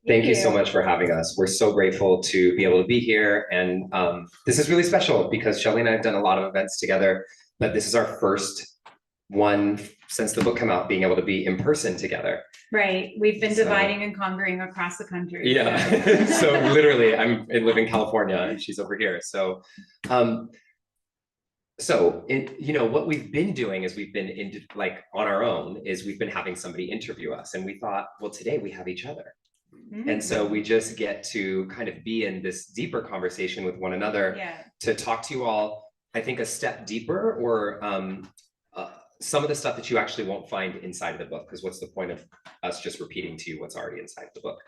Thank you so much for having us. We're so grateful to be able to be here. And this is really special because Shelly and I have done a lot of events together, but this is our first one since the book came out, being able to be in person together. Right. We've been dividing and conquering across the country. Yeah. So literally, I live in California and she's over here. So, what we've been doing is we've been on our own is we've been having somebody interview us, and we thought, well, today we have each other. And so we just get to kind of be in this deeper conversation with one another to talk to you all, I think, a step deeper, or some of the stuff that you actually won't find inside of the book, because what's the point of us just repeating to you what's already inside the book?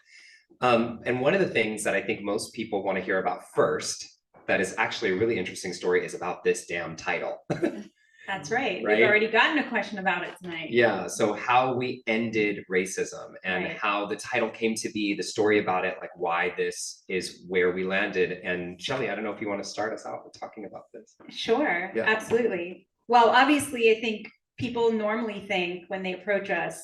And one of the things that I think most people want to hear about first, that is actually a really interesting story, is about this damn title. That's right. We've already gotten a question about it tonight. Yeah. So how we ended racism and how the title came to be, the story about it, like why this is where we landed. And Shelly, I don't know if you want to start us out with talking about this. Sure. Yeah. Absolutely. Well, obviously, I think people normally think when they approach us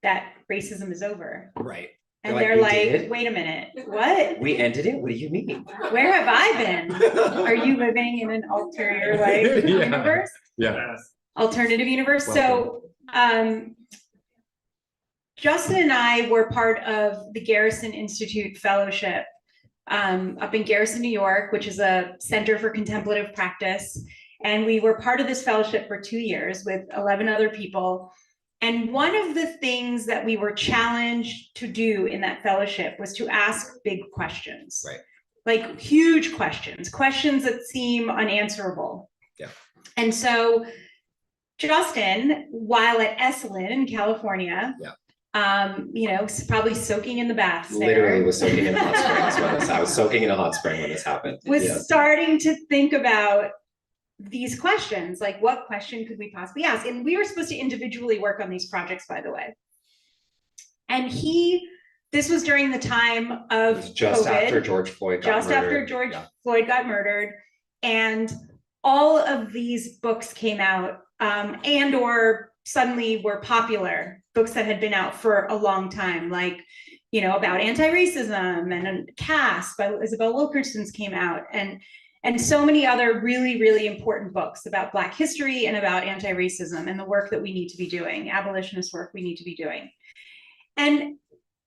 that racism is over. Right. And they're like, wait a minute, what? We ended it? What do you mean? Where have I been? Are you living in an ulterior universe? Yeah. Alternative universe. Welcome. So Justin and I were part of the Garrison Institute Fellowship up in Garrison, New York, which is a center for contemplative practice. And we were part of this fellowship for 2 years with 11 other people. And one of the things that we were challenged to do in that fellowship was to ask big questions, like huge questions that seem unanswerable. Yeah. And so Justin, while at Esalen in California, probably soaking in the baths. Literally was soaking in the hot springs. I was soaking in a hot spring when this happened. Was starting to think about these questions, like what question could we possibly ask? And we were supposed to individually work on these projects, by the way. And this was during the time of just COVID, after George Floyd got murdered. After George Floyd got murdered. And all of these books came out and or suddenly were popular, books that had been out for a long time, like, about anti-racism, and Caste by Isabel Wilkerson's came out, and so many other really, really important books about Black history and about anti-racism and the work that we need to be doing, abolitionist work we need to be doing. And,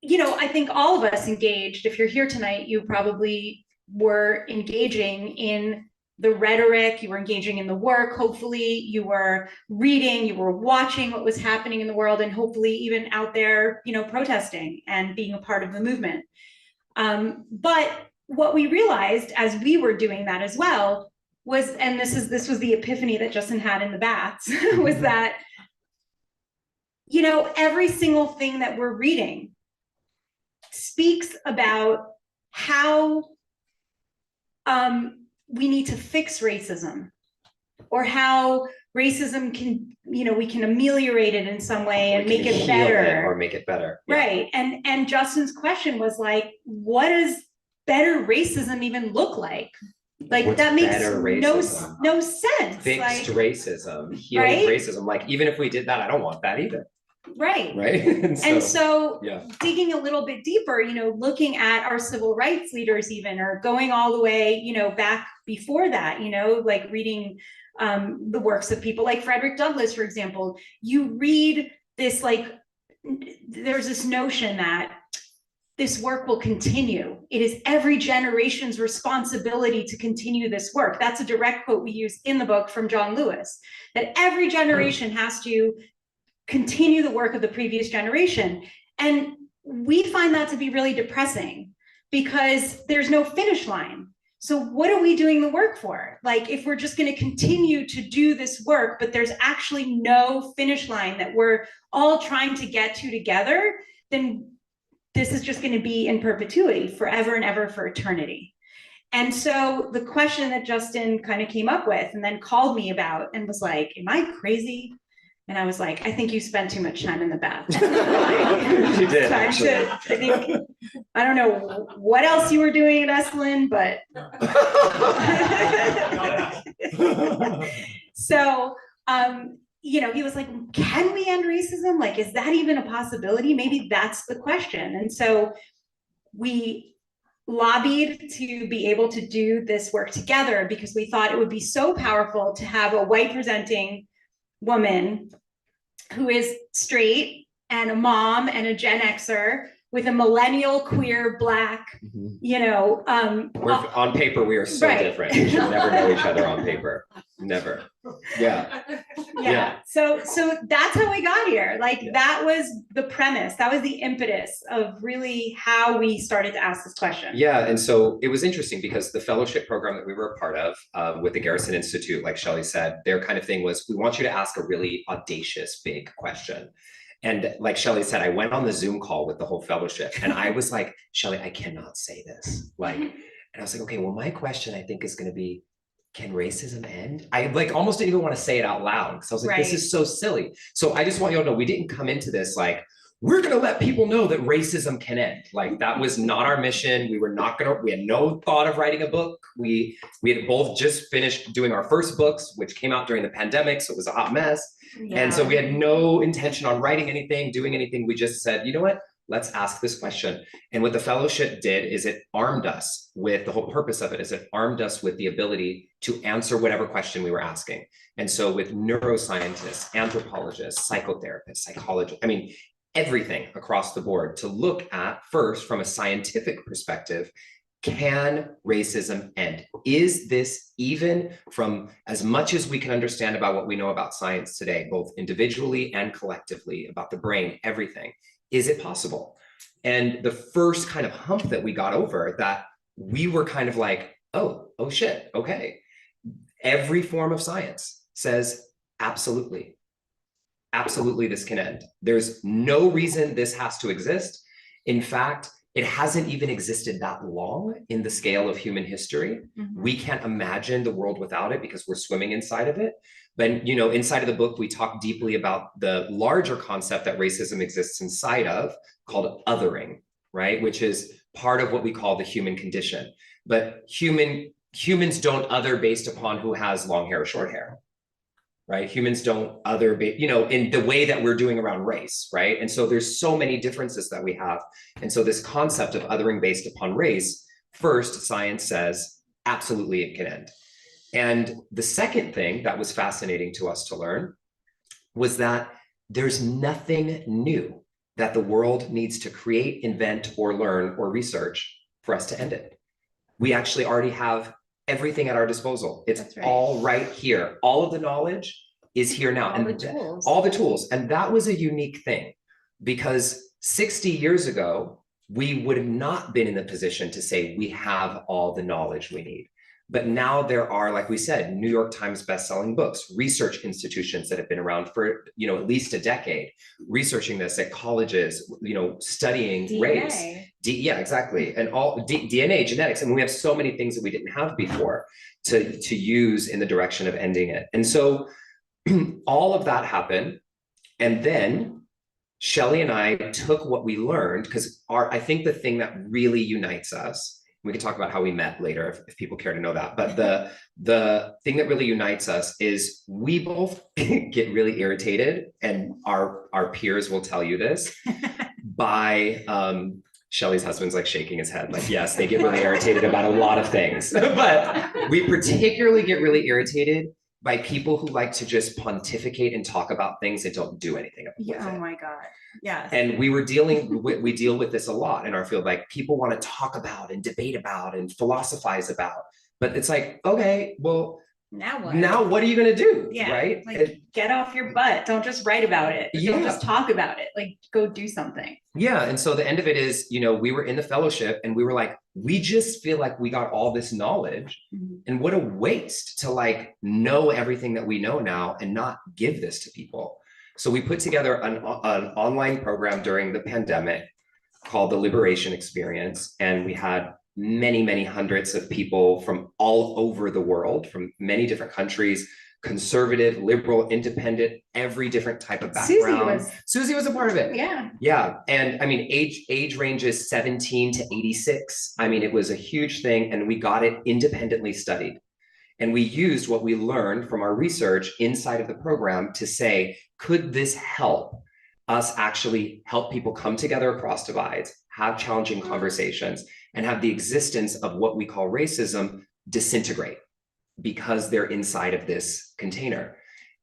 I think all of us engaged, if you're here tonight, you probably were engaging in the rhetoric, you were engaging in the work, hopefully you were reading, you were watching what was happening in the world, and hopefully even out there, protesting and being a part of the movement. But what we realized as we were doing that as well was, and this was the epiphany that Justin had in the baths, was that, every single thing that we're reading speaks about how we need to fix racism, or how racism can, we can ameliorate it in some way and make it better. Or make it better. Yeah. Right. And Justin's question was like, what does better racism even look like? Like, what's that makes no sense. Fixed racism, healed racism. Like, even if we did that, I don't want that either. Right. And so digging a little bit deeper, looking at our civil rights leaders, even, or going all the way, back before that, like reading the works of people like Frederick Douglass, for example. You read this, there's this notion that this work will continue. It is every generation's responsibility to continue this work. That's a direct quote we use in the book from John Lewis, that every generation has to continue the work of the previous generation. And we find that to be really depressing because there's no finish line. So what are we doing the work for? Like, if we're just going to continue to do this work, but there's actually no finish line that we're all trying to get to together, then this is just going to be in perpetuity, forever and ever, for eternity. And so the question that Justin kind of came up with and then called me about and was like, am I crazy? And I was like, I think you spent too much time in the bath. You did, actually. I don't know what else you were doing at Esalen, but. So he was like, can we end racism? Like, is that even a possibility? Maybe that's the question. And so we lobbied to be able to do this work together because we thought it would be so powerful to have a white presenting woman who is straight and a mom and a Gen Xer with a millennial queer Black, We're, on paper, we are so different. We should never know each other on paper. Never. Yeah. So that's how we got here. Like that was the premise. That was the impetus of really how we started to ask this question. Yeah, and so it was interesting because the fellowship program that we were a part of with the Garrison Institute, like Shelly said, their kind of thing was, we want you to ask a really audacious, big question. And like Shelly said, I went on the Zoom call with the whole fellowship and I was like, Shelly, I cannot say this. Like, and I was like, okay, well, my question I think is going to be, can racism end? I like almost didn't even want to say it out loud because I was like, this is so silly. So I just want you all to know, we didn't come into this like, we're going to let people know that racism can end. Like that was not our mission. We had no thought of writing a book. We had both just finished doing our first books, which came out during the pandemic. So it was a hot mess. And so we had no intention on writing anything, doing anything. We just said, you know what? Let's ask this question. And what the fellowship did is it armed us with, the whole purpose of it is it armed us with the ability to answer whatever question we were asking. And so with neuroscientists, anthropologists, psychotherapists, psychologists, I mean, everything across the board to look at first from a scientific perspective, can racism end? Is this, even from as much as we can understand about what we know about science today, both individually and collectively, about the brain, everything, is it possible? And the first kind of hump that we got over, that we were kind of like, oh shit, okay. Every form of science says, absolutely, this can end. There's no reason this has to exist. In fact, it hasn't even existed that long in the scale of human history. We can't imagine the world without it because we're swimming inside of it. But, inside of the book, we talk deeply about the larger concept that racism exists inside of, called othering, right? Which is part of what we call the human condition. But humans don't other based upon who has long hair or short hair, right? Humans don't other, in the way that we're doing around race, right? And so there's so many differences that we have. And so this concept of othering based upon race, first, science says, absolutely it can end. And the second thing that was fascinating to us to learn was that there's nothing new that the world needs to create, invent, or learn, or research for us to end it. We actually already have everything at our disposal. It's all right here. All of the knowledge is here now. All the tools. And that was a unique thing because 60 years ago, we would have not been in the position to say we have all the knowledge we need. But now there are, like we said, New York Times bestselling books, research institutions that have been around for, at least a decade, researching this at colleges, studying DNA. Race. Yeah, exactly. And all DNA, genetics. And we have so many things that we didn't have before to use in the direction of ending it. And so all of that happened. And then Shelly and I took what we learned, because I think the thing that really unites us, we can talk about how we met later if people care to know that. But the thing that really unites us is we both get really irritated, and our peers will tell you this, by Shelly's husband's like shaking his head, like, yes, they get really irritated about a lot of things. But we particularly get really irritated by people who like to just pontificate and talk about things and don't do anything with it. Oh my God. Yes. And we deal with this a lot in our field. Like, people want to talk about and debate about and philosophize about, but it's like, okay, well, now what are you going to do? Yeah, right? Like, get off your butt. Don't just write about it. Don't just talk about it. Like, go do something. Yeah. And so the end of it is, we were in the fellowship and we were like, we just feel like we got all this knowledge, and what a waste to like know everything that we know now and not give this to people. So we put together an online program during the pandemic called the Liberation Experience. And we had many hundreds of people from all over the world, from many different countries, conservative, liberal, independent, every different type of background. Susie was a part of it. Yeah. And I mean, age ranges 17 to 86. I mean, it was a huge thing, and we got it independently studied. And we used what we learned from our research inside of the program to say, could this help us actually help people come together across divides, have challenging conversations, and have the existence of what we call racism disintegrate because they're inside of this container.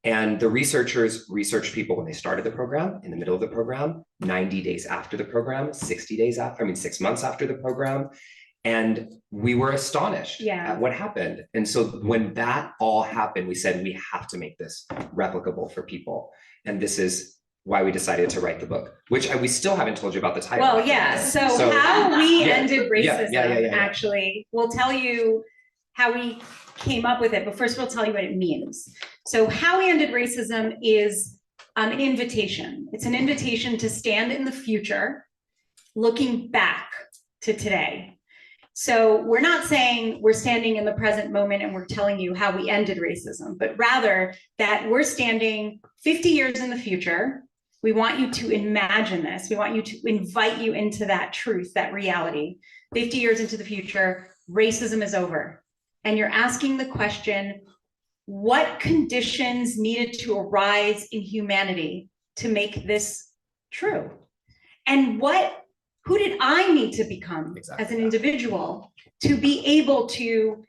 And the researchers researched people when they started the program, in the middle of the program, 90 days after the program, 60 days after, 6 months after the program. And we were astonished at what happened. And so when that all happened, we said, we have to make this replicable for people. And this is why we decided to write the book, which we still haven't told you about the title. Well, yeah. So how we ended racism, actually, we'll tell you how we came up with it, but first we'll tell you what it means. So how we ended racism is an invitation. It's an invitation to stand in the future, looking back to today. So we're not saying we're standing in the present moment and we're telling you how we ended racism, but rather that we're standing 50 years in the future. We want you to imagine this. We want you to invite you into that truth, that reality. 50 years into the future, racism is over. And you're asking the question, what conditions needed to arise in humanity to make this true? And who did I need to become as an individual to be able to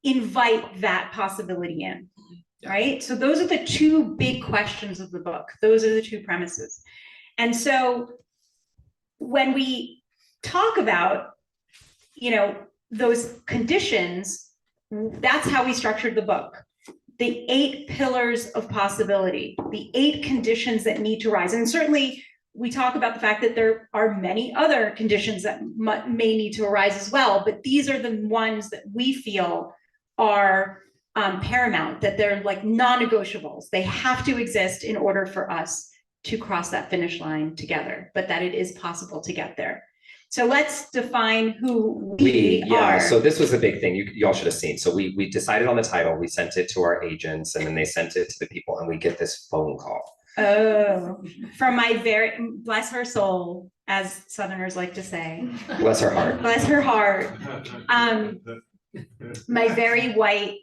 invite that possibility in, right? So those are the two big questions of the book. Those are the two premises. And so when we talk about, those conditions, that's how we structured the book. The 8 pillars of possibility, the 8 conditions that need to rise. And certainly we talk about the fact that there are many other conditions that may need to arise as well, but these are the ones that we feel are paramount, that they're like non-negotiables. They have to exist in order for us to cross that finish line together, but that it is possible to get there. So let's define who we are. So this was a big thing you all should have seen. So we decided on the title, we sent it to our agents, and then they sent it to the people, and we get this phone call. Oh, from my bless her soul, as Southerners like to say. Bless her heart. Bless her heart. My very white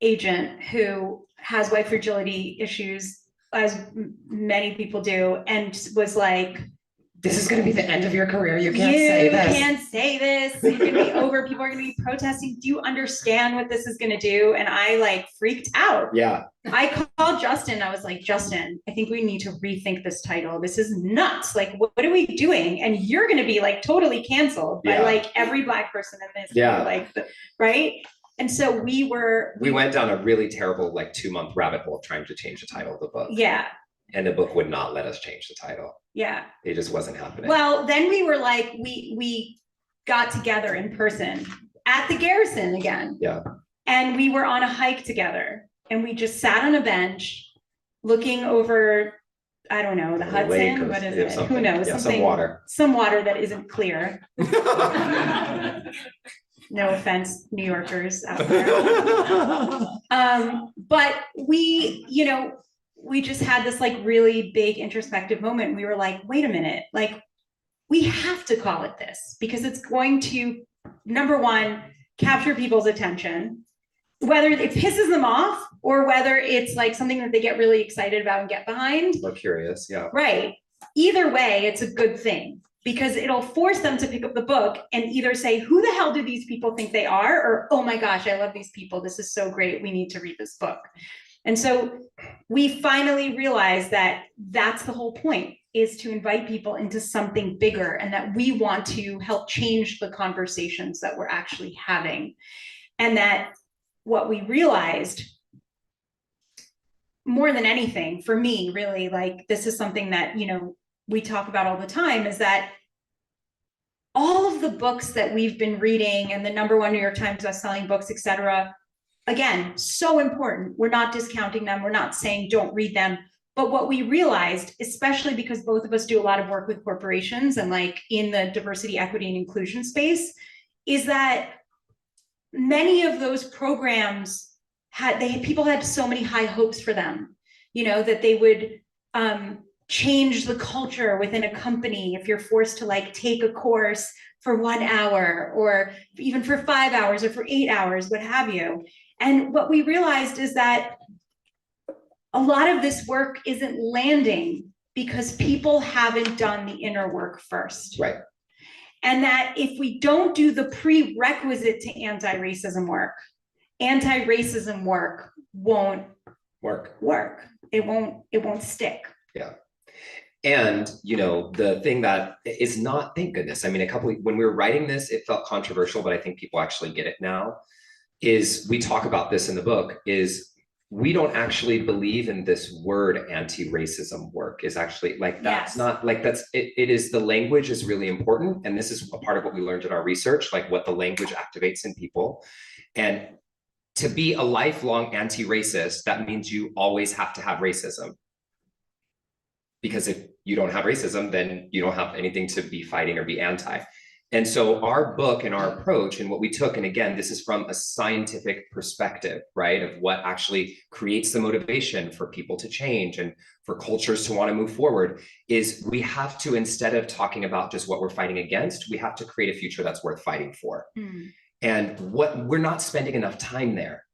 agent who has white fragility issues, as many people do, and was like, this is going to be the end of your career. You can't say this. You can't say this. It's going to be over. People are going to be protesting. Do you understand what this is going to do? And I freaked out. Yeah. I called Justin. I was like, Justin, I think we need to rethink this title. This is nuts. What are we doing? And you're going to be totally canceled by every Black person in this. Yeah. Right. And so we went down a really terrible 2-month rabbit hole trying to change the title of the book. Yeah. And the book would not let us change the title. Yeah. It just wasn't happening. Well, then we were we got together in person at the Garrison again. Yeah. And we were on a hike together, and we just sat on a bench looking over, I don't know, the Hudson. What is it? Who knows? Yeah, some water. Some water that isn't clear. No offense, New Yorkers out there. But we just had this really big introspective moment. We were like, wait a minute, we have to call it this, because it's going to, number one, capture people's attention, whether it pisses them off or whether it's something that they get really excited about and get behind. Or curious, yeah. Right. Either way, it's a good thing, because it'll force them to pick up the book and either say, who the hell do these people think they are? Or, oh my gosh, I love these people. This is so great. We need to read this book. And so we finally realized that that's the whole point, is to invite people into something bigger, and that we want to help change the conversations that we're actually having. And that what we realized more than anything, for me, really, this is something that, we talk about all the time, is that all of the books that we've been reading and the #1 New York Times bestselling books, et cetera, again, so important. We're not discounting them. We're not saying don't read them. But what we realized, especially because both of us do a lot of work with corporations and in the diversity, equity, and inclusion space, is that many of those programs people had so many high hopes for them, that they would change the culture within a company if you're forced to take a course for 1 hour, or even for 5 hours, or for 8 hours, what have you. And what we realized is that a lot of this work isn't landing because people haven't done the inner work first. Right. And that if we don't do the prerequisite to anti-racism work won't work. It won't stick. Yeah. And, you know, the thing that is not, thank goodness, I mean, when we were writing this, it felt controversial, but I think people actually get it now, is we talk about this in the book, is we don't actually believe in this word anti-racism work is actually like, that's not like, it is, the language is really important. And this is a part of what we learned in our research, like what the language activates in people. And to be a lifelong anti-racist, that means you always have to have racism. Because if you don't have racism, then you don't have anything to be fighting or be anti. And so our book and our approach and what we took, and again, this is from a scientific perspective, right? Of what actually creates the motivation for people to change and for cultures to want to move forward, is we have to, instead of talking about just what we're fighting against, we have to create a future that's worth fighting for. And we're not spending enough time there.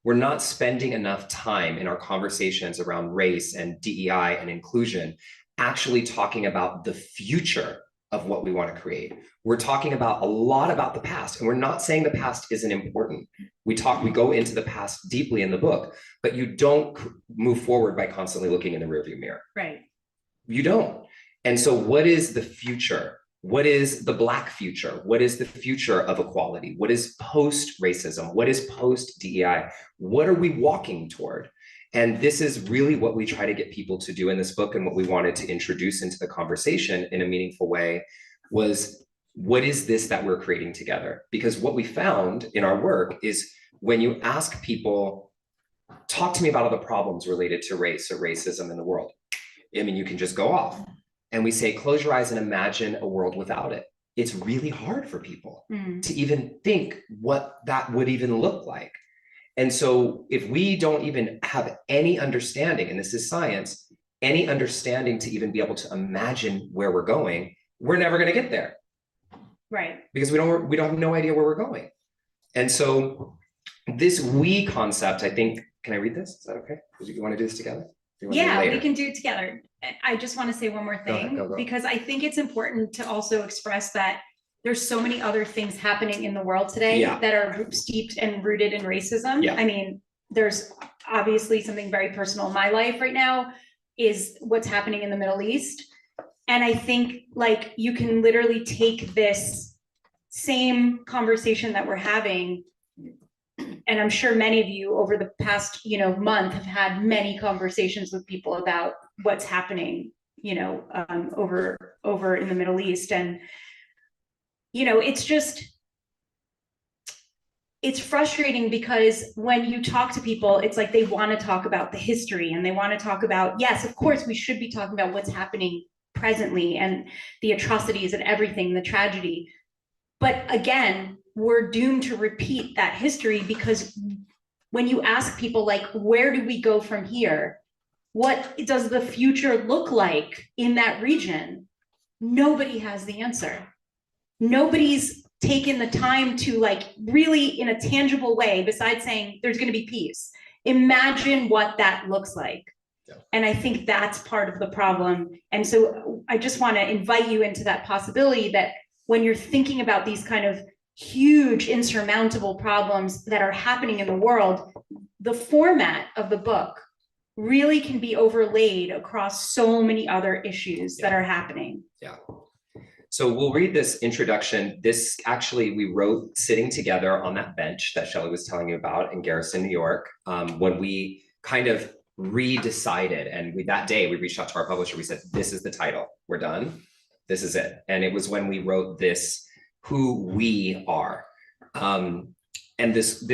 We're not spending enough time in our conversations around race and DEI and inclusion, actually talking about the future of what we want to create. We're talking about a lot about the past, and we're not saying the past isn't important. We go into the past deeply in the book, but you don't move forward by constantly looking in the rearview mirror. Right. You don't. And so what is the future? What is the Black future? What is the future of equality? What is post-racism? What is post-DEI? What are we walking toward? And this is really what we try to get people to do in this book, and what we wanted to introduce into the conversation in a meaningful way was, what is this that we're creating together? Because what we found in our work is when you ask people, talk to me about all the problems related to race or racism in the world. I mean, you can just go off. And we say, close your eyes and imagine a world without it. It's really hard for people to even think what that would even look like. And so if we don't even have any understanding, and this is science, any understanding to even be able to imagine where we're going, we're never going to get there. Right. Because we have no idea where we're going. And so this we concept, I think, can I read this? Is that okay? Do you want to do this together? Yeah, we can do it together. I just want to say one more thing, go. because I think it's important to also express that there's so many other things happening in the world today that are steeped and rooted in racism. I mean, there's obviously something very personal in my life right now is what's happening in the Middle East. And I think like you can literally take this same conversation that we're having, and I'm sure many of you over the past, month have had many conversations with people about what's happening, over in the Middle East. And, it's frustrating because when you talk to people, it's like they want to talk about the history, and they want to talk about, yes, of course, we should be talking about what's happening presently and the atrocities and everything, the tragedy. But again, we're doomed to repeat that history, because when you ask people, like, where do we go from here? What does the future look like in that region? Nobody has the answer. Nobody's taken the time to, like, really in a tangible way, besides saying there's going to be peace, imagine what that looks like. And I think that's part of the problem. And so I just want to invite you into that possibility that when you're thinking about these kind of huge insurmountable problems that are happening in the world, the format of the book really can be overlaid across so many other issues that are happening. Yeah. So we'll read this introduction. This actually we wrote sitting together on that bench that Shelly was telling you about in Garrison, New York, when we kind of redecided. And that day we reached out to our publisher. We said, this is the title. We're done. This is it. And it was when we wrote this, who we are. And this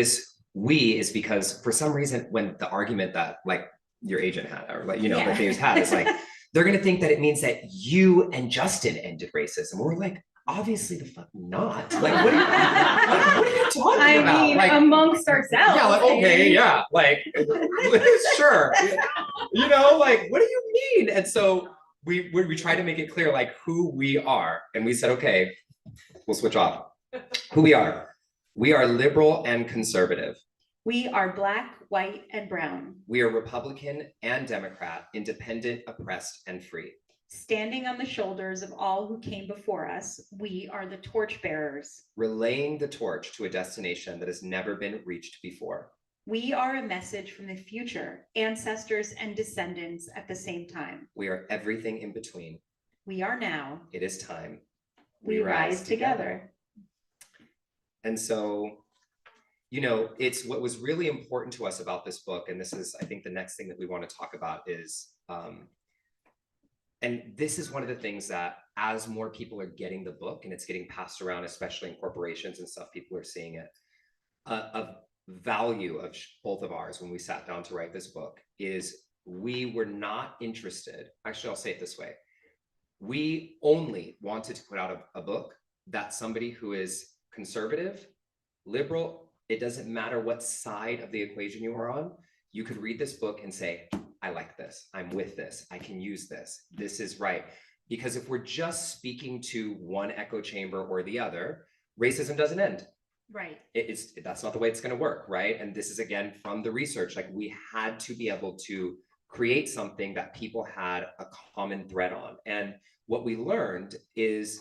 we is because for some reason, when the argument that like your agent had, or like, that Dave's had, is like, they're going to think that it means that you and Justin ended racism. We're like, obviously the fuck not. Like, what are you talking about? I mean, like, amongst ourselves. Yeah, like, okay, yeah, like, sure. Like, what do you mean? And so we try to make it clear, like, who we are. And we said, okay, we'll switch off. Who we are. We are liberal and conservative. We are Black, white, and brown. We are Republican and Democrat, independent, oppressed, and free. Standing on the shoulders of all who came before us, we are the torchbearers. Relaying the torch to a destination that has never been reached before. We are a message from the future, ancestors and descendants at the same time. We are everything in between. We are now. It is time. We rise together. And so, you know, it's what was really important to us about this book, and this is, I think, the next thing that we want to talk about is, and this is one of the things that as more people are getting the book and it's getting passed around, especially in corporations and stuff, people are seeing it. A value of both of ours when we sat down to write this book is we were not interested, actually, I'll say it this way. We only wanted to put out a book that somebody who is conservative, liberal, it doesn't matter what side of the equation you are on, you could read this book and say, I like this, I'm with this, I can use this, this is right. Because if we're just speaking to one echo chamber or the other, racism doesn't end. Right. That's not the way it's going to work, right? And this is, again, from the research, like we had to be able to create something that people had a common thread on. And what we learned is,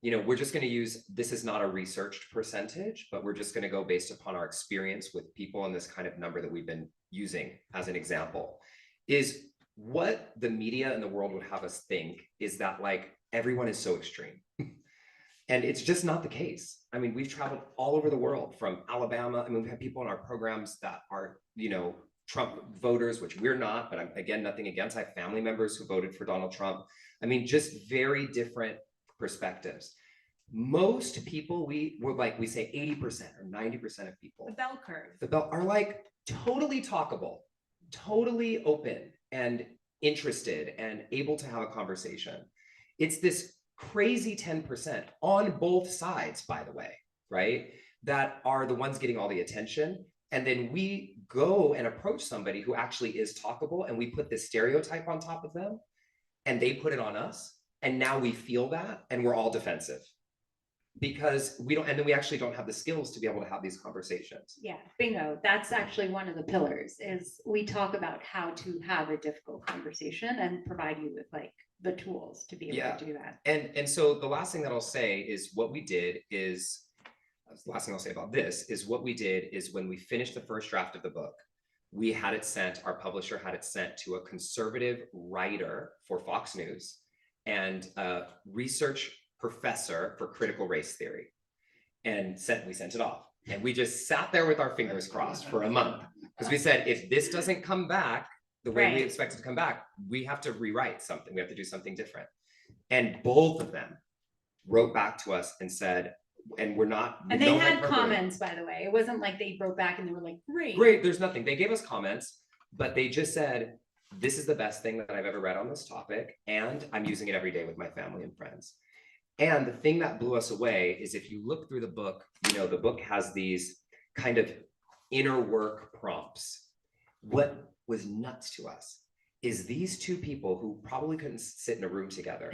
you know, we're just going to use, this is not a researched percentage, but we're just going to go based upon our experience with people and this kind of number that we've been using as an example, is what the media and the world would have us think is that like everyone is so extreme. And it's just not the case. I mean, we've traveled all over the world from Alabama. I mean, we've had people in our programs that are, you know, Trump voters, which we're not, but I'm, again, nothing against. I have family members who voted for Donald Trump. I mean, just very different perspectives. Most people, we say 80% or 90% of people. The bell curve. The bell are like totally talkable, totally open and interested and able to have a conversation. It's this crazy 10% on both sides, by the way, right? That are the ones getting all the attention. And then we go and approach somebody who actually is talkable and we put this stereotype on top of them and they put it on us. And now we feel that and we're all defensive because we don't, and then we actually don't have the skills to be able to have these conversations. Yeah, bingo. That's actually one of the pillars is we talk about how to have a difficult conversation and provide you with like the tools to be able to do that. And so the last thing that I'll say is what we did is, the last thing I'll say about this is what we did is when we finished the first draft of the book, we had it sent, our publisher had it sent to a conservative writer for Fox News and a research professor for critical race theory. And we sent it off. And we just sat there with our fingers crossed for a month. Because we said, if this doesn't come back the way we expect it to come back, we have to rewrite something. We have to do something different. And both of them wrote back to us and said, and we're not. And they had comments, by the way. It wasn't like they wrote back and they were like, great. Great, there's nothing. They gave us comments, but they just said, this is the best thing that I've ever read on this topic. And I'm using it every day with my family and friends. And the thing that blew us away is if you look through the book, you know, the book has these kind of inner work prompts. What was nuts to us is these two people who probably couldn't sit in a room together,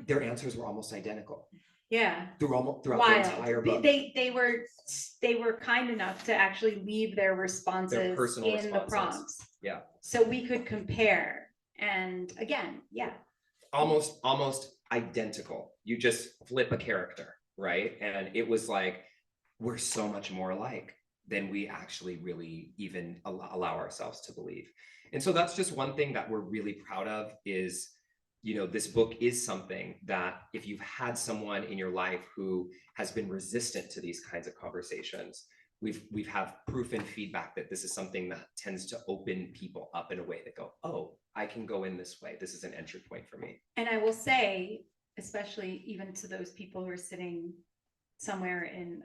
their answers were almost identical. Yeah. Throughout the entire book. They were kind enough to actually leave their responses in the prompts. Yeah. So we could compare. And again, yeah. Almost identical. You just flip a character, right? And it was like, we're so much more alike than we actually really even allow ourselves to believe. And so that's just one thing that we're really proud of is, you know, this book is something that if you've had someone in your life who has been resistant to these kinds of conversations, we've have proof and feedback that this is something that tends to open people up in a way that go, oh, I can go in this way. This is an entry point for me. And I will say, especially even to those people who are sitting somewhere in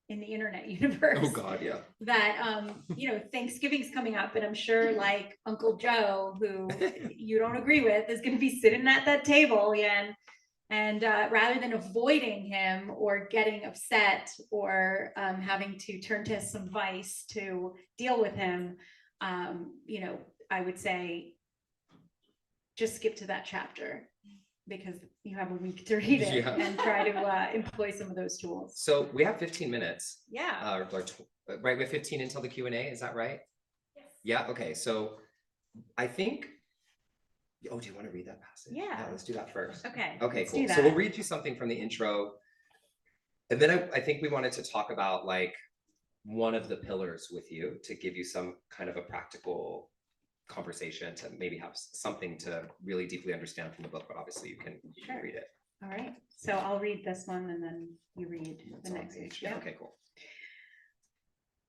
the internet universe. Oh God, yeah. That, you know, Thanksgiving's coming up and I'm sure like Uncle Joe, who you don't agree with, is going to be sitting at that table again. And rather than avoiding him or getting upset or having to turn to some vice to deal with him, you know, I would say, just skip to that chapter because you have a week to read it Yeah. and try to employ some of those tools. So we have 15 minutes. Yeah. Right, we have 15 until the Q&A, is that right? Yes. Yeah, okay, so I think, oh, do you want to read that passage? Yeah. Let's do that first. Okay. Okay, let's cool. do So we'll that. read you something from the intro. And then I think we wanted to talk about like one of the pillars with you to give you some kind of a practical conversation to maybe have something to really deeply understand from the book, but obviously you can Sure. read it. All right. So I'll read this one and then you read It's the on next page. page. Yeah, okay, cool.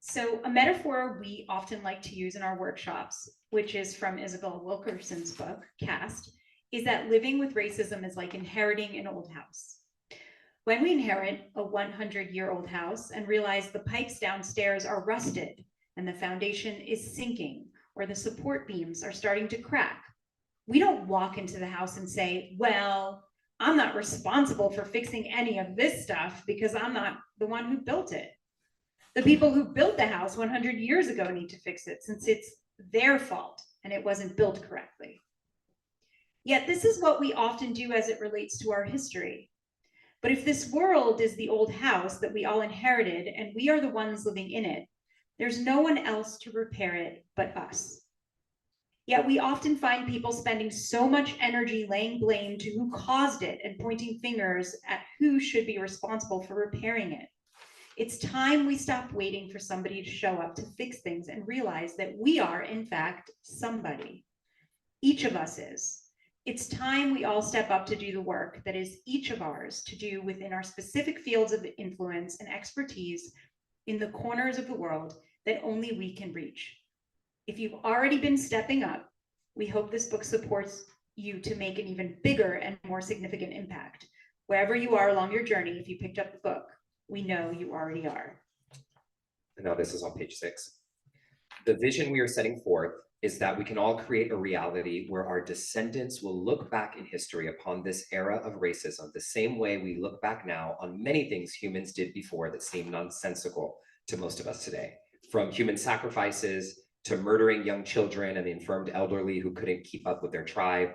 So a metaphor we often like to use in our workshops, which is from Isabel Wilkerson's book, Cast, is that living with racism is like inheriting an old house. When we inherit a 100-year-old house and realize the pipes downstairs are rusted and the foundation is sinking or the support beams are starting to crack, we don't walk into the house and say, well, I'm not responsible for fixing any of this stuff because I'm not the one who built it. The people who built the house 100 years ago need to fix it since it's their fault and it wasn't built correctly. Yet this is what we often do as it relates to our history. But if this world is the old house that we all inherited and we are the ones living in it, there's no one else to repair it but us. Yet we often find people spending so much energy laying blame to who caused it and pointing fingers at who should be responsible for repairing it. It's time we stop waiting for somebody to show up to fix things and realize that we are, in fact, somebody. Each of us is. It's time we all step up to do the work that is each of ours to do within our specific fields of influence and expertise in the corners of the world that only we can reach. If you've already been stepping up, we hope this book supports you to make an even bigger and more significant impact. Wherever you are along your journey, if you picked up the book, we know you already are. And now this is on page 6. The vision we are setting forth is that we can all create a reality where our descendants will look back in history upon this era of racism the same way we look back now on many things humans did before that seem nonsensical to most of us today, from human sacrifices to murdering young children and the infirmed elderly who couldn't keep up with their tribe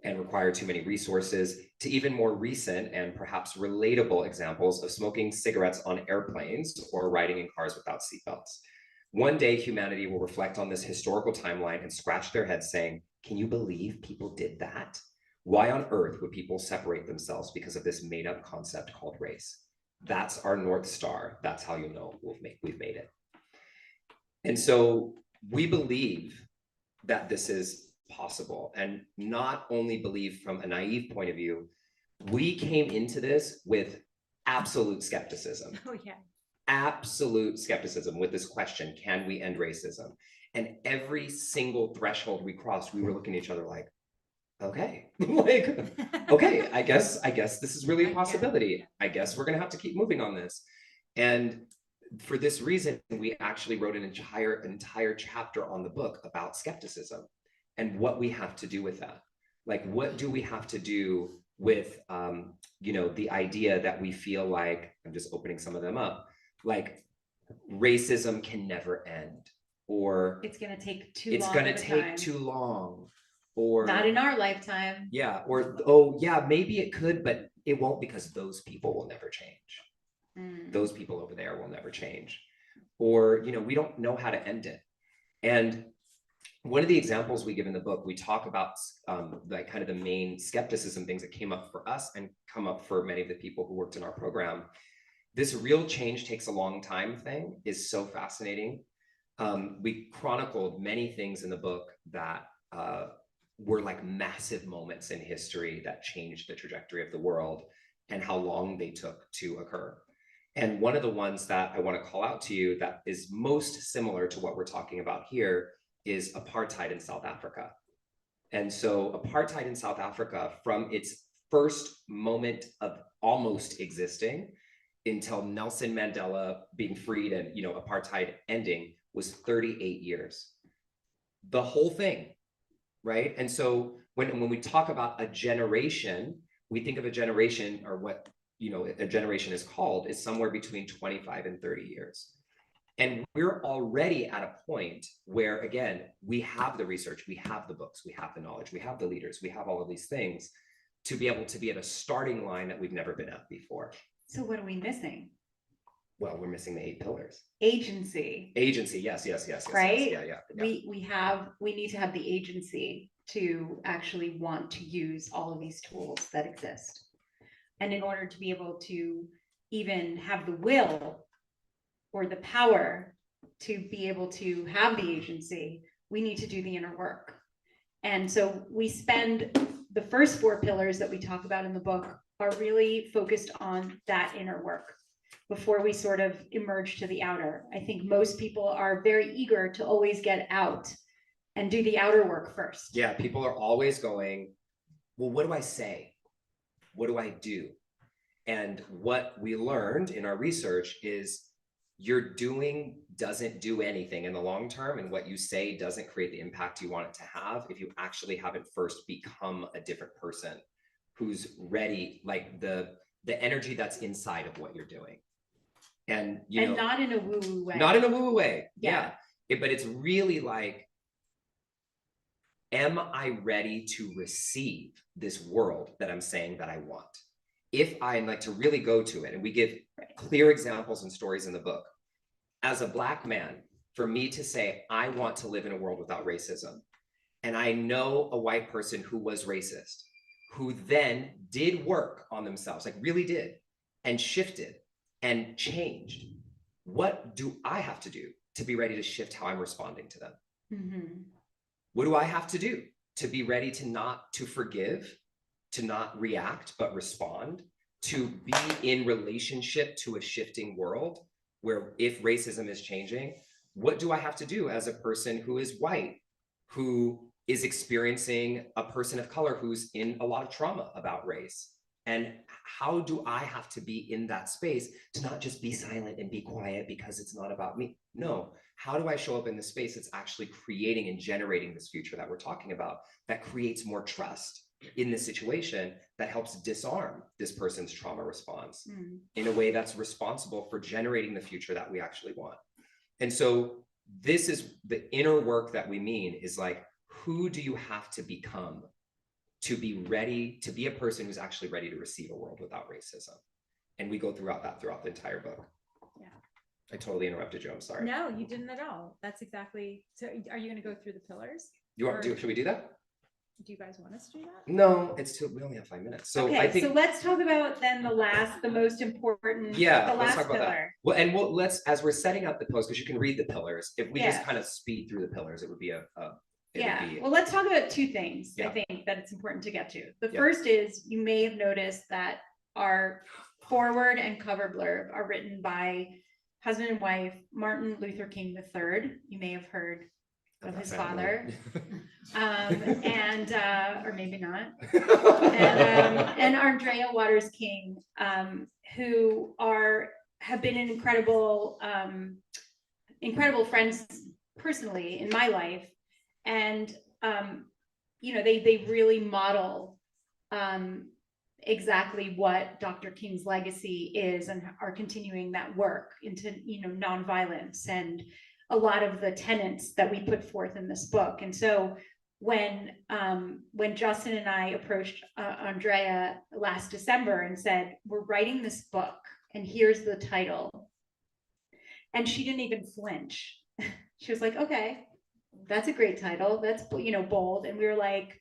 and require too many resources, to even more recent and perhaps relatable examples of smoking cigarettes on airplanes or riding in cars without seatbelts. One day, humanity will reflect on this historical timeline and scratch their heads saying, can you believe people did that? Why on earth would people separate themselves because of this made-up concept called race? That's our North Star. That's how you know we've made it. And so we believe that this is possible, and not only believe from a naive point of view, we came into this with absolute skepticism. Oh, yeah. Absolute skepticism with this question, can we end racism? And every single threshold we crossed, we were looking at each other like, okay, like, okay, I guess this is really a possibility. I guess we're gonna have to keep moving on this. And for this reason, we actually wrote an entire chapter on the book about skepticism and what we have to do with that. Like, what do we have to do with, the idea that we feel like, I'm just opening some of them up, like racism can never end, or it's going to take too long, or not in our lifetime. Yeah, or, oh yeah, maybe it could, but it won't because those people will never change. Those people over there will never change. Or, we don't know how to end it. And one of the examples we give in the book, we talk about like kind of the main skepticism things that came up for us and come up for many of the people who worked in our program. This real change takes a long time thing is so fascinating. We chronicled many things in the book that were like massive moments in history that changed the trajectory of the world and how long they took to occur. And one of the ones that I want to call out to you that is most similar to what we're talking about here is apartheid in South Africa. And so apartheid in South Africa, from its first moment of almost existing until Nelson Mandela being freed and apartheid ending, was 38 years. The whole thing, right? And so when we talk about a generation, we think of a generation, or what a generation is called, is somewhere between 25 and 30 years. And we're already at a point where, again, we have the research, we have the books, we have the knowledge, we have the leaders, we have all of these things. to be able to be at a starting line that we've never been at before. So what are we missing? Well, we're missing the 8 pillars. Agency. Agency, yes. Right? Yeah. We need to have the agency to actually want to use all of these tools that exist. And in order to be able to even have the will or the power to be able to have the agency, we need to do the inner work. And so we spend the first 4 pillars that we talk about in the book are really focused on that inner work before we sort of emerge to the outer. I think most people are very eager to always get out and do the outer work first. Yeah, people are always going, well, what do I say? What do I do? And what we learned in our research is your doing doesn't do anything in the long term, and what you say doesn't create the impact you want it to have if you actually haven't first become a different person who's ready, like the energy that's inside of what you're doing. And you know, not in a woo-woo way. Not in a woo-woo way. Yeah. But it's really like, am I ready to receive this world that I'm saying that I want? If I'm like to really go to it, and we give clear examples and stories in the book. As a Black man, for me to say, I want to live in a world without racism, and I know a white person who was racist, who then did work on themselves, like really did, and shifted and changed. What do I have to do to be ready to shift how I'm responding to them? Mm-hmm. What do I have to do to be ready to forgive, to not react, but respond, to be in relationship to a shifting world where if racism is changing, what do I have to do as a person who is white, who is experiencing a person of color who's in a lot of trauma about race? And how do I have to be in that space to not just be silent and be quiet because it's not about me? No, how do I show up in the space that's actually creating and generating this future that we're talking about, that creates more trust in this situation, that helps disarm this person's trauma response in a way that's responsible for generating the future that we actually want? And so this is the inner work that we mean, is like, who do you have to become to be ready to be a person who's actually ready to receive a world without racism? And we go throughout the entire book. Yeah. I totally interrupted you. I'm sorry. No, you didn't at all. That's exactly. So are you going to go through the pillars? Should we do that? Do you guys want us to do that? No, we only have 5 minutes. So okay, I think, so let's talk about then the most important, yeah, the let's last talk about pillar. that. Well, and let's, as we're setting up the pillars, because you can read the pillars, if we just Yeah. kind of speed through the pillars, it would be Well, let's talk about 2 things. Yeah. I think that it's important to get to. The Yeah. first is, you may have noticed that our forward and cover blurb are written by husband and wife Martin Luther King III. You may have heard of his father, and or maybe not, and Andrea Waters King, who have been an incredible friends personally in my life. And, they really model exactly what Dr. King's legacy is, and are continuing that work into, nonviolence and a lot of the tenets that we put forth in this book. And so when Justin and I approached Andrea last December and said, we're writing this book and here's the title, and she didn't even flinch. She was like, okay, that's a great title. That's, bold. And we were like,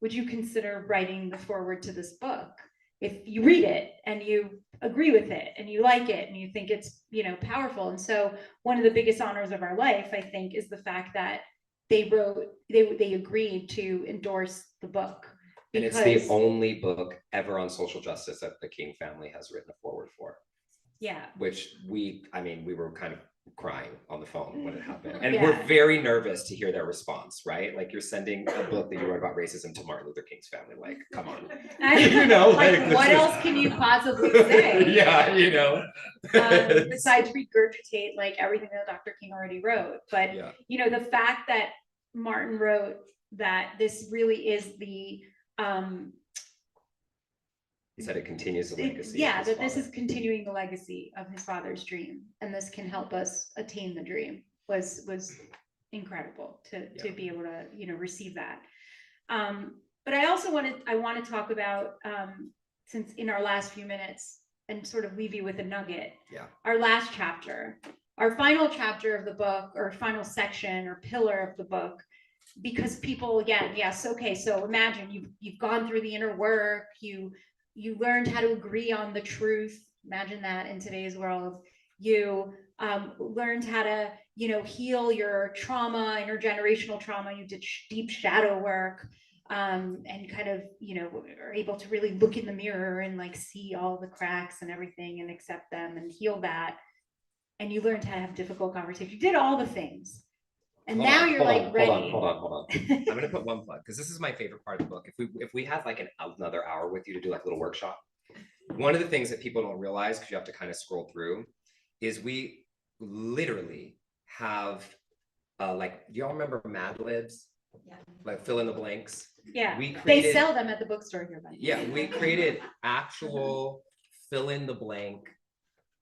would you consider writing the foreword to this book? If you read it and you agree with it and you like it and you think it's, powerful. And so one of the biggest honors of our life, I think, is the fact that they agreed to endorse the book. And it's the only book ever on social justice that the King family has written a foreword for. Yeah. Which we were kind of crying on the phone when it happened, and Yeah. we're very nervous to hear their response, right? Like, you're sending a book that you wrote about racism to Martin Luther King's family, like, come on. What else can you possibly say? Yeah, besides regurgitate like everything that Dr. King already wrote. But yeah. The fact that Martin wrote that this really is the he said it continues the legacy. Yeah, that this is continuing the legacy of his father's dream, and this can help us attain the dream, was incredible to be able to receive that. But I also want to talk about, since in our last few minutes, and sort of leave you with a nugget. Yeah. Our last chapter, our final chapter of the book, or final section or pillar of the book, because people, again, yes, okay, so imagine you've gone through the inner work, you learned how to agree on the truth. Imagine that in today's world. You learned how to, heal your trauma, intergenerational trauma. You did deep shadow work, and kind of, are able to really look in the mirror and like see all the cracks and everything and accept them and heal that. And you learned how to have difficult conversations. You did all the things. And now you're like ready. Hold on. I'm gonna put one plug, because this is my favorite part of the book. If we had like another hour with you to do like a little workshop, one of the things that people don't realize, because you have to kind of scroll through, is we literally have like, do y'all remember Mad Libs? Yeah. Like fill in the blanks. Yeah. We created, they sell them at the bookstore here. Yeah, we created actual fill in the blank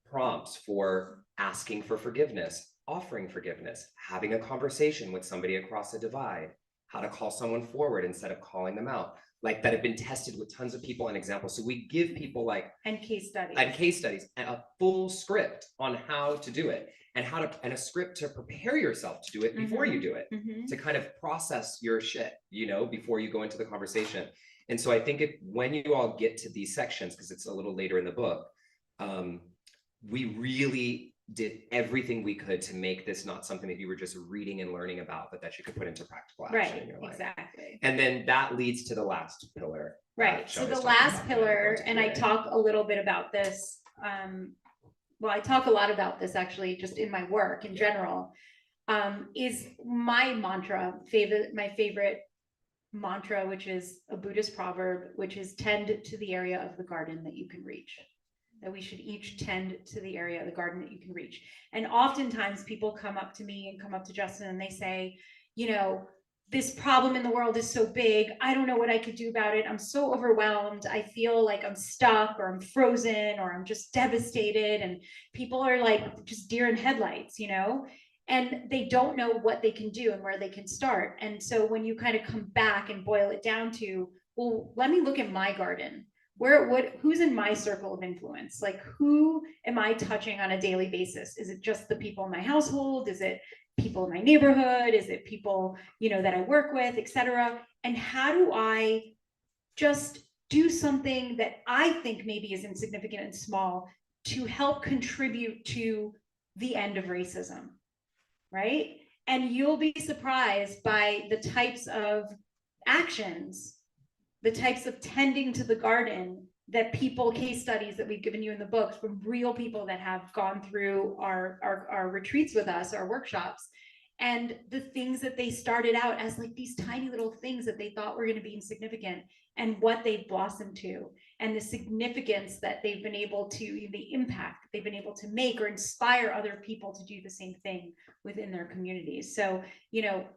prompts for asking for forgiveness, offering forgiveness, having a conversation with somebody across a divide, how to call someone forward instead of calling them out, like that have been tested with tons of people and examples. So we give people like and case studies and a full script on how to do it, and a script to prepare yourself to do it before you do it, to kind of process your shit, before you go into the conversation. And so I think when you all get to these sections, because it's a little later in the book, we really did everything we could to make this not something that you were just reading and learning about, but that you could put into practical action in your life. Exactly. And then that leads to the last pillar. Right. So the last pillar, and I talk a little bit about this. Well, I talk a lot about this actually just in my work in general, is my my favorite mantra, which is a Buddhist proverb, which is tend to the area of the garden that you can reach. That we should each tend to the area of the garden that you can reach. And oftentimes people come up to me and come up to Justin and they say, this problem in the world is so big. I don't know what I could do about it. I'm so overwhelmed. I feel like I'm stuck, or I'm frozen, or I'm just devastated. And people are like just deer in headlights, and they don't know what they can do and where they can start. And so when you kind of come back and boil it down to, well, let me look at my garden. Who's in my circle of influence? Like, who am I touching on a daily basis? Is it just the people in my household? Is it people in my neighborhood? Is it people, that I work with, etc.? And how do I just do something that I think maybe is insignificant and small to help contribute to the end of racism, right? And you'll be surprised by the types of actions, the types of tending to the garden that case studies that we've given you in the books from real people that have gone through our retreats with us, our workshops, and the things that they started out as like these tiny little things that they thought were going to be insignificant, and what they've blossomed to, and the significance that they've been able to, the impact that they've been able to make or inspire other people to do the same thing within their communities. So,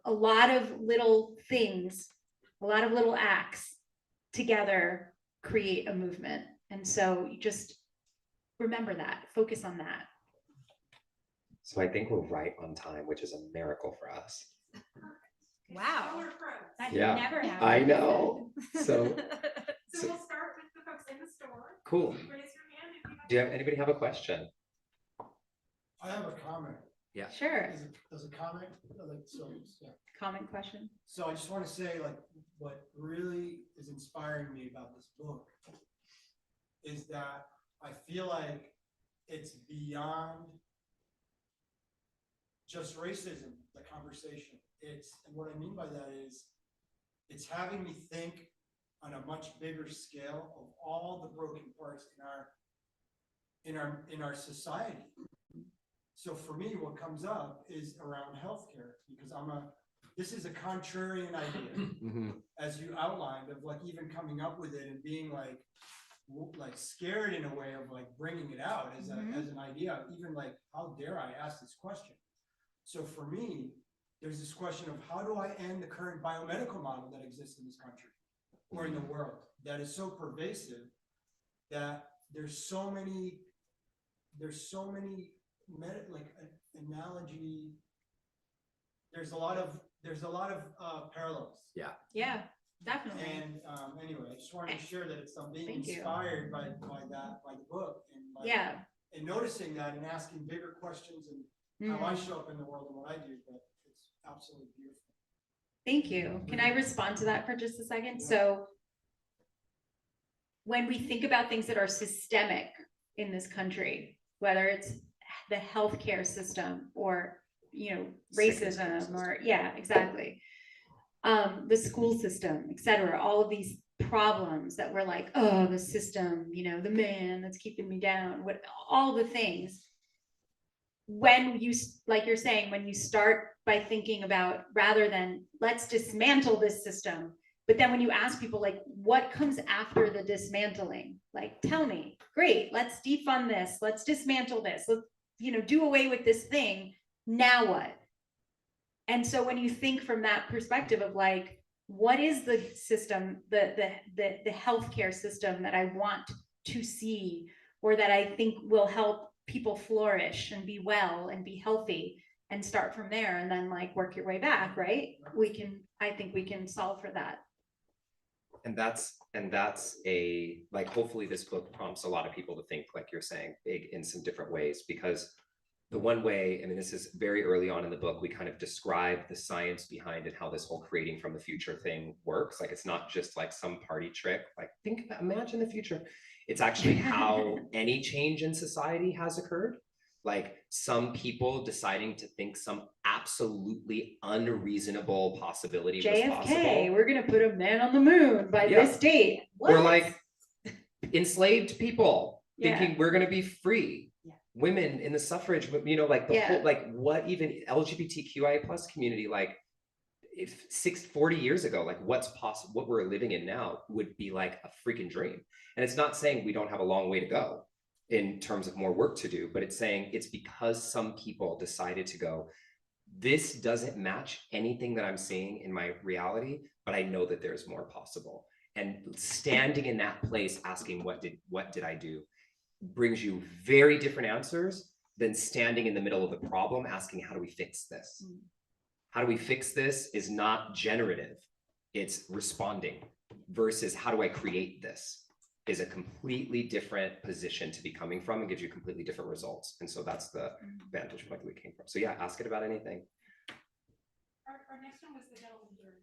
a lot of little things, a lot of little acts together create a movement. And so you just remember that, focus on that. So I think we're right on time, which is a miracle for us. Wow. That Yeah, never happened. I know. So we'll start with the folks in the store. Cool. Raise your hand if you Anybody have a question? I have a comment. Yeah. Sure. Does a comment, yeah. Comment question. So I just want to say, like, what really is inspiring me about this book is that I feel like it's beyond just racism, the conversation. And what I mean by that is, it's having me think on a much bigger scale of all the broken parts in our society. So for me, what comes up is around healthcare, because this is a contrarian idea, as you outlined, of like even coming up with it and being like scared in a way of like bringing it out as an idea, even like, how dare I ask this question? So for me, there's this question of how do I end the current biomedical model that exists in this country or in the world that is so pervasive that there's so many analogy. There's a lot of parallels. Yeah. Definitely. And anyway, I just wanted to share that I'm being Thank you. inspired by the book, and like, Yeah. and noticing that and asking bigger questions and how I show up in the world and what I do, but it's absolutely beautiful. Thank you. Can I respond to that for just a second? Yeah. So when we think about things that are systemic in this country, whether it's the healthcare system or, you know, Sickness care racism system. or, yeah, exactly. The school system, et cetera, all of these problems that we're like, oh, the system, you know, the man that's keeping me down, what, all the things. When you, like you're saying, when you start by thinking about, rather than let's dismantle this system, but then when you ask people like, what comes after the dismantling? Like, tell me, great, let's defund this, let's dismantle this, let's, you know, do away with this thing. Now what? And so when you think from that perspective of like, what is the system, the healthcare system that I want to see, or that I think will help people flourish and be well and be healthy, and start from there and then like work your way back, right? I think we can solve for that. And that's a, like, hopefully this book prompts a lot of people to think, like you're saying, big in some different ways, because the one way, I mean, this is very early on in the book, we kind of describe the science behind it, how this whole creating from the future thing works. Like, it's not just like some party trick, like imagine the future. It's actually how any change in society has occurred. Like some people deciding to think some absolutely unreasonable possibility was JFK, possible. we're gonna put a man on the moon by this date. Or like enslaved people thinking Yeah. we're gonna be free. Yeah. Women in the suffrage, you know, like the whole, like what even LGBTQIA plus community, like if 40 years ago, like what's possible, what we're living in now would be like a freaking dream. And it's not saying we don't have a long way to go in terms of more work to do, but it's saying it's because some people decided to go, this doesn't match anything that I'm seeing in my reality, but I know that there's more possible. And standing in that place, asking what did I do, brings you very different answers than standing in the middle of the problem, asking how do we fix this? How do we fix this is not generative, it's responding, versus how do I create this is a completely different position to be coming from and gives you completely different results. And so that's the vantage point that we came from. So yeah, ask it about anything. Our next one was the gentleman here.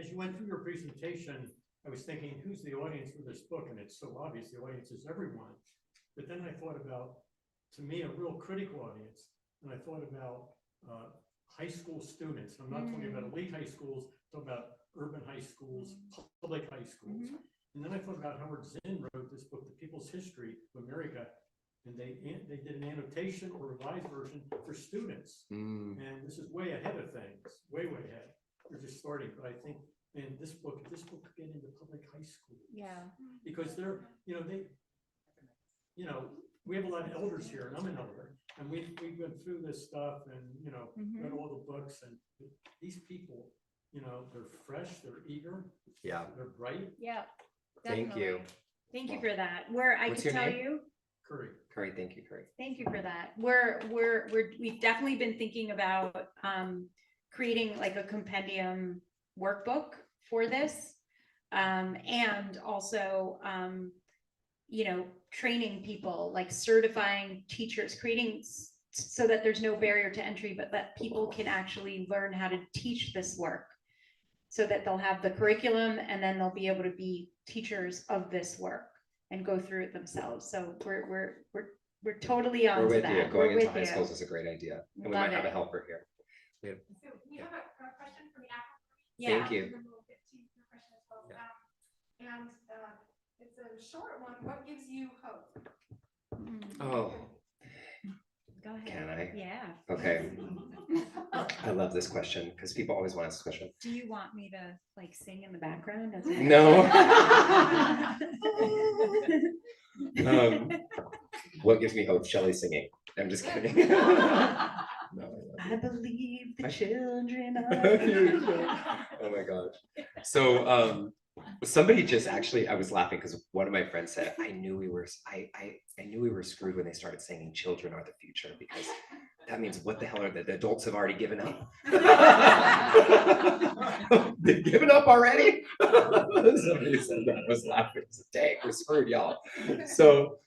As you went through your presentation, I was thinking, who's the audience for this book? And it's so obvious the audience is everyone. But then I thought about, to me, a real critical audience. And I thought about high school students. I'm not talking about elite high schools, I'm talking about urban high schools, public high schools. And then I thought about Howard Zinn wrote this book, The People's History of America, and they did an annotation or revised version for students. And this is way ahead of things, way ahead. We're just starting, but I think, man, this book could get into public high school. Yeah. Because they're, we have a lot of elders here, and I'm an elder, and we've been through this stuff and, read all the books, and these people, they're fresh, they're eager. Yeah. They're bright. Yeah. Thank you. Thank you for that. I What's can your tell name? you. Curry, thank you, Curry. Thank you for that. We've definitely been thinking about creating like a compendium workbook for this, and also training people, like certifying teachers, creating so that there's no barrier to entry, but that people can actually learn how to teach this work, so that they'll have the curriculum and then they'll be able to be teachers of this work and go through it themselves. So we're totally on to that. You. Going into high schools is a great idea, and we might have a helper here. So we have a question from the app. Yeah. Thank you. And then we'll get to your question as well. And it's a short one. What gives you hope? Oh, Go ahead. can I? Yeah. Okay. I love this question because people always want to ask this question. Do you want me to like sing in the background? No. What gives me hope? Shelly singing. I'm just kidding. No, I believe the children Oh my gosh. So somebody just actually, I was laughing because one of my friends said, I knew we were screwed when they started singing children are the future, because that means what the hell are the adults have already given up? They've given up already? Somebody said that, I was laughing. I said, dang, we're screwed, y'all. So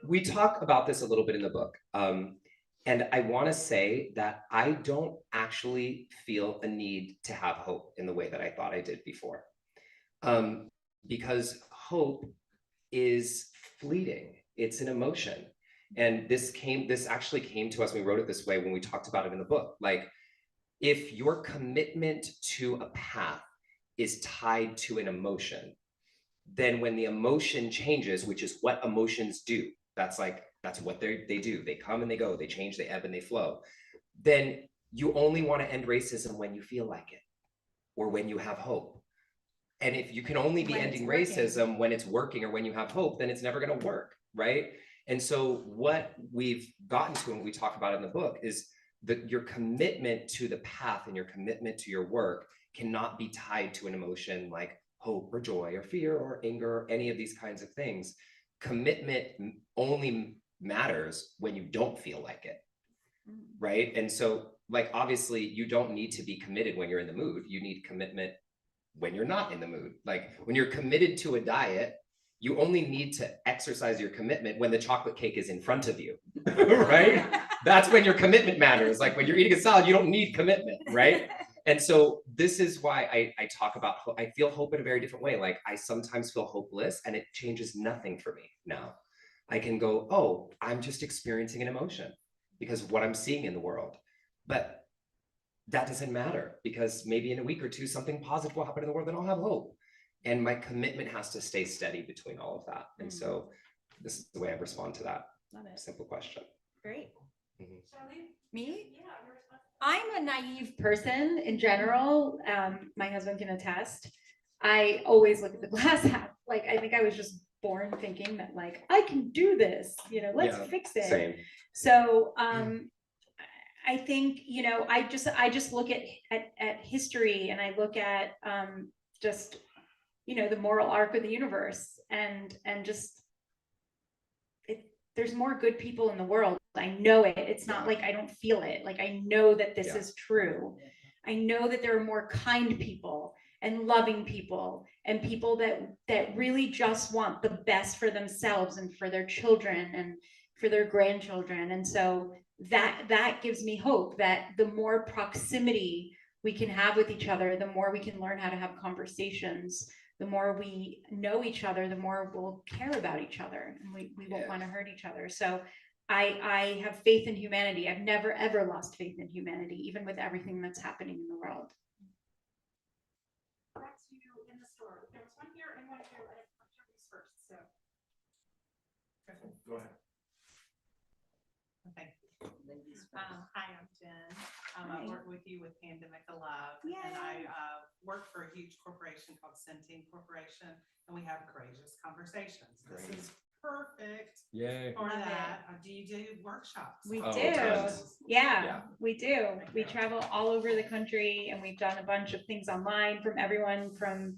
we talk about this a little bit in the book. And I want to say that I don't actually feel a need to have hope in the way that I thought I did before. Because hope is fleeting. It's an emotion. And this actually came to us, we wrote it this way when we talked about it in the book. Like, if your commitment to a path is tied to an emotion, then when the emotion changes, which is what emotions do, that's what they do. They come and they go, they change, they ebb and they flow. Then you only want to end racism when you feel like it or when you have hope. And if you can only be ending racism when it's working or when you have hope, then it's never going to work, right? And so what we've gotten to and we talk about in the book is that your commitment to the path and your commitment to your work cannot be tied to an emotion like hope or joy or fear or anger or any of these kinds of things. Commitment only matters when you don't feel like it, right? And so, like, obviously you don't need to be committed when you're in the mood. You need commitment when you're not in the mood. Like, when you're committed to a diet, you only need to exercise your commitment when the chocolate cake is in front of you, right? That's when your commitment matters. Like, when you're eating a salad, you don't need commitment, right? And so this is why I talk about hope. I feel hope in a very different way. Like, I sometimes feel hopeless and it changes nothing for me now. I can go, oh, I'm just experiencing an emotion because of what I'm seeing in the world. But that doesn't matter, because maybe in a week or two, something positive will happen in the world and I'll have hope. And my commitment has to stay steady between all of that. And so this is the way I respond to that simple question. Great. Shelly? Me? Yeah, your response. I'm a naive person in general. My husband can attest. I always look at the glass half. Like, I think I was just born thinking that, like, I can do this, let's fix it. Same. So I think, I just look at history, and I look at just, the moral arc of the universe, and just there's more good people in the world. I know it. It's not like I don't feel it. Like, I know that this is true. I know that there are more kind people and loving people and people that really just want the best for themselves and for their children and for their grandchildren. And so that gives me hope that the more proximity we can have with each other, the more we can learn how to have conversations, the more we know each other, the more we'll care about each other, and we won't want to hurt each other. So I have faith in humanity. I've never, ever lost faith in humanity, even with everything that's happening in the world. Back to you in the store. There was one here and one here. I have to first, so. Go ahead. Okay. Hi, I'm Jen. I work with you with Pandemic Alive, and I work for a huge corporation called Centene Corporation, and we have courageous conversations. This is perfect for that. Do you do workshops? We Oh, do. tons. Yeah, we do. We travel all over the country, and we've done a bunch of things online from everyone from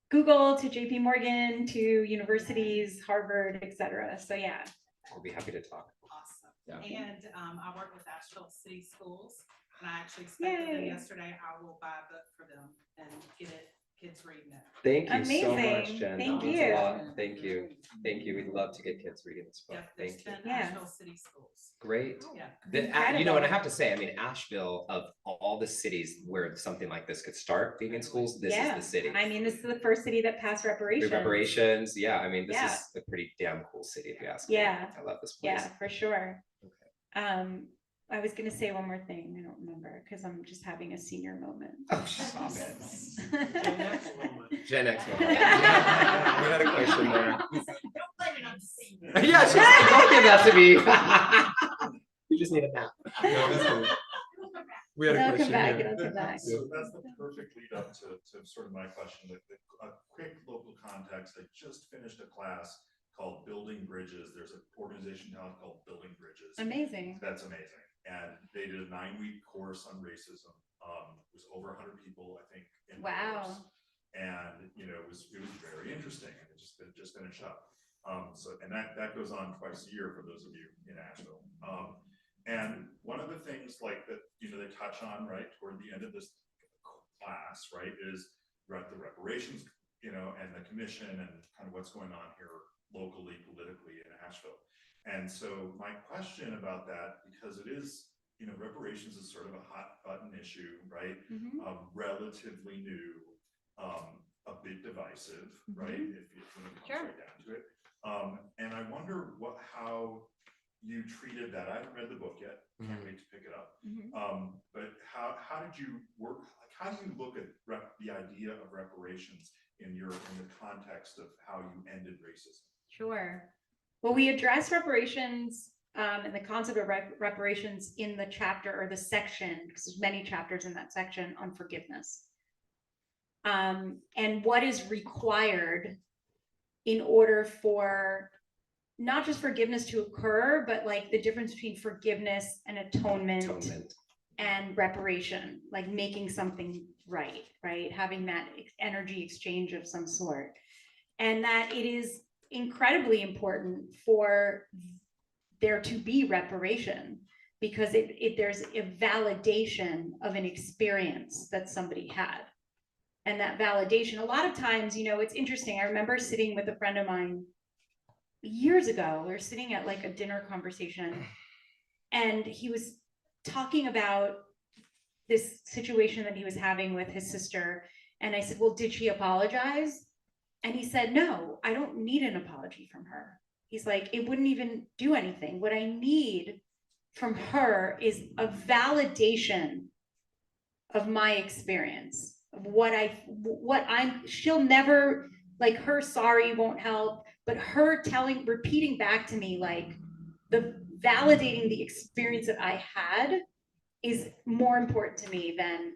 Google to JP Morgan to universities, Harvard, etc. So yeah. I'll be happy to talk. Awesome. Yeah. And I work with Asheville City Schools, and I actually spoke to them yesterday. I will buy a book for them and get it. Kids reading it. Thank you so Amazing. much, Jen. Thank That means you. a lot. Thank you. Thank you. We'd love to get kids reading this book. Thank you. Asheville City Schools. Great. Yeah. And I have to say, I mean, Asheville, of all the cities where something like this could start being in schools, this is the city. I mean, this is the first city that passed reparations. Reparations. Yeah. I mean, this is a pretty damn cool city, if you ask me. Yeah. I love this place. Yeah, for sure. Okay. I was going to say one more thing. I don't remember because I'm just having a senior moment. Oh, stop it. Gen X moment. Gen X moment. Yeah, we had a question there. Don't blame it on the senior. Yeah, don't give that to me. You just need a nap. No, that's cool. We had a It'll come question back. here. It'll come back. So that's the perfect lead up to sort of my question. A quick local context. I just finished a class called Building Bridges. There's an organization now called Building Bridges. Amazing. That's amazing. And they did a 9-week course on racism. It was over 100 people, I think. In the course. And it was very interesting. And it just finished up. And that goes on twice a year for those of you in Asheville. And one of the things like that, they touch on right toward the end of this class, right, is the reparations, and the commission and kind of what's going on here locally, politically in Asheville. And so my question about that, because it is, reparations is sort of a hot button issue, right? Relatively new, a bit divisive, right? If when it comes right down to it. And I wonder how you treated that. I haven't read the book yet. Can't wait to pick it up. But how did you work? Like, how do you look at the idea of reparations in the context of how you ended racism? Sure. Well, we address reparations and the concept of reparations in the chapter or the section, because there's many chapters in that section on forgiveness. And what is required in order for not just forgiveness to occur, but like the difference between forgiveness and atonement. And reparation, like making something right, having that energy exchange of some sort. And that it is incredibly important for there to be reparation, because there's a validation of an experience that somebody had. And that validation, a lot of times, it's interesting. I remember sitting with a friend of mine years ago. We were sitting at like a dinner conversation, and he was talking about this situation that he was having with his sister. And I said, well, did she apologize? And he said, no, I don't need an apology from her. He's like, it wouldn't even do anything. What I need from her is a validation of my experience, of she'll never, like, her sorry won't help, but her repeating back to me, like, validating the experience that I had is more important to me than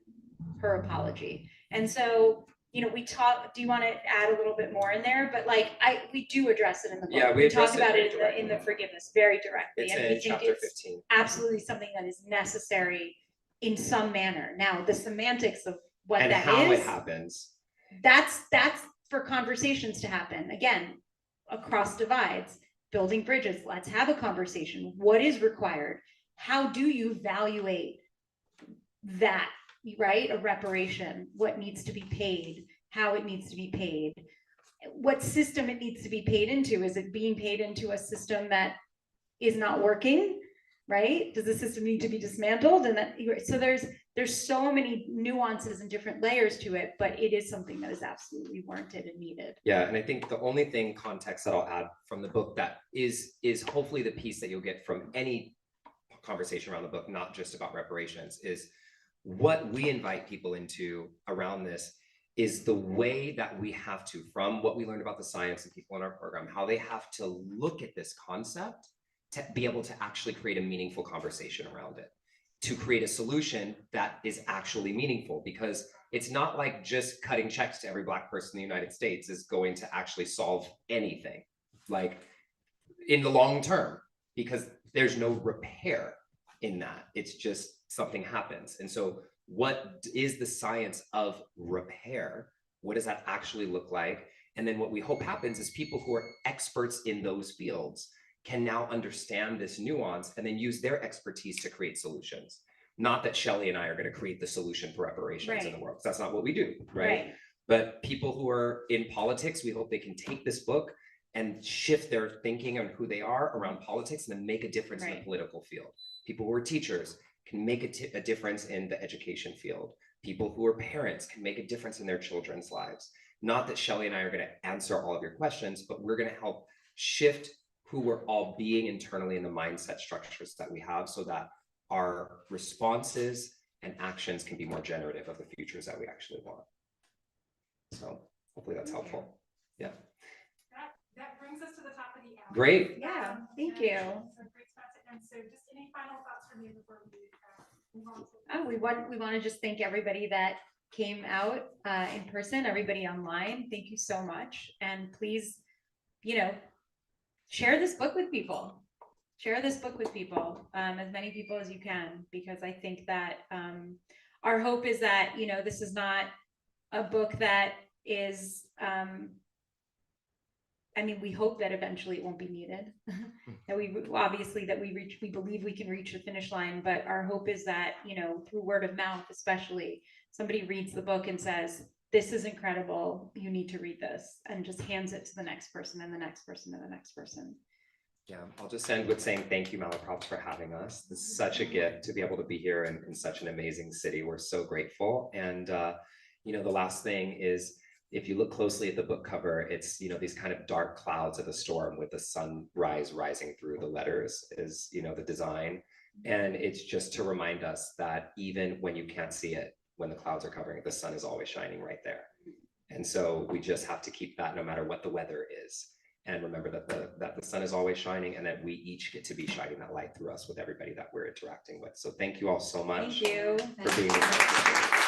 her apology. And so, we talk, do you want to add a little bit more in there? But like, we do address it in the book. Yeah, we talk about it directly. in the forgiveness very directly. It's and in chapter 15. Absolutely something that is necessary in some manner. Now, the semantics of what and that how is, it happens. That's for conversations to happen. Again, across divides, building bridges. Let's have a conversation. What is required? How do you evaluate that, right? A reparation, what needs to be paid, how it needs to be paid, what system it needs to be paid into. Is it being paid into a system that is not working, right? Does the system need to be dismantled? And so there's so many nuances and different layers to it, but it is something that is absolutely warranted and needed. Yeah, and I think the only context that I'll add from the book that is hopefully the piece that you'll get from any conversation around the book, not just about reparations, is what we invite people into around this is the way that we have to, from what we learned about the science and people in our program, how they have to look at this concept to be able to actually create a meaningful conversation around it, to create a solution that is actually meaningful, because it's not like just cutting checks to every Black person in the United States is going to actually solve anything, like in the long term, because there's no repair in that. It's just something happens. And so what is the science of repair? What does that actually look like? And then what we hope happens is people who are experts in those fields can now understand this nuance and then use their expertise to create solutions. Not that Shelly and I are going to create the solution for reparations in the world. That's not what we do, right? But people who are in politics, we hope they can take this book and shift their thinking on who they are around politics and then make a difference in the political field. People who are teachers can make a difference in the education field. People who are parents can make a difference in their children's lives. Not that Shelly and I are going to answer all of your questions, but we're going to help shift who we're all being internally in the mindset structures that we have, so that our responses and actions can be more generative of the futures that we actually want. So hopefully that's helpful. Yeah. That brings us to the top of the hour. Great. Yeah, thank you. So great spots. And so just any final thoughts from you before we move on to We want to just thank everybody that came out in person, everybody online. Thank you so much. And please, share this book with people. Share this book with people, as many people as you can, because I think that our hope is that, this is not a book that is I mean, we hope that eventually it won't be needed. That we obviously that we believe we can reach the finish line, but our hope is that, you know, through word of mouth, especially, somebody reads the book and says, this is incredible, you need to read this, and just hands it to the next person and the next person and the next person. Yeah, I'll just end with saying thank you, Malaprops, for having us. This is such a gift to be able to be here in such an amazing city. We're so grateful. And, you know, the last thing is, if you look closely at the book cover, it's, you know, these kind of dark clouds of a storm with the sunrise rising through the letters is, you know, the design. And it's just to remind us that even when you can't see it, when the clouds are covering it, the sun is always shining right there. And so we just have to keep that no matter what the weather is. And remember that the sun is always shining, and that we each get to be shining that light through us with everybody that we're interacting with. So thank you all so much Thank you. for being here.